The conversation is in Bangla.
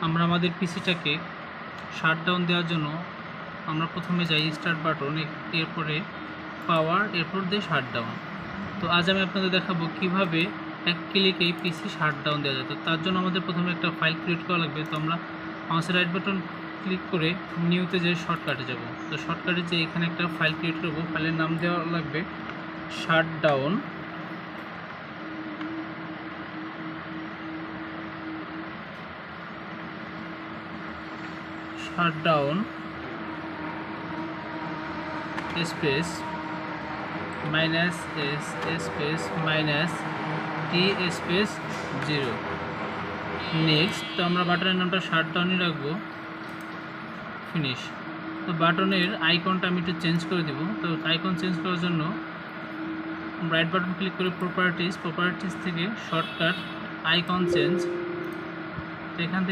আমরা আমাদের পিসিটাকে শাটডাউন দেওয়ার জন্য আমরা প্রথমে যাই স্টার্ট বাটন, এরপরে পাওয়ার, এরপর দিয়ে শাটডাউন। তো আজ আমি আপনাদের দেখাবো কিভাবে এক ক্লিকেই পিসি শাটডাউন দেওয়া যায়। তো তার জন্য আমাদের প্রথমে একটা ফাইল ক্রিয়েট করা লাগবে। তো আমরা মাউসের রাইট বাটন ক্লিক করে নিউতে যে শর্টকাটে যাব। তো শর্টকাটে যে এখানে একটা ফাইল ক্রিয়েট করব, ফাইলের নাম দেওয়া লাগবে shutdown. Shutdown space minus S space minus T space 0। Next. তো আমরা বাটনের নামটা শাটডাউনই রাখবো, ফিনিশ। তো বাটনের আইকনটা আমি একটু চেঞ্জ করে দেব। তো আইকন চেঞ্জ করার জন্য রাইট বাটন ক্লিক করে প্রপার্টিজ থেকে শর্টকাট আইকন চেঞ্জ। তো এখান থেকে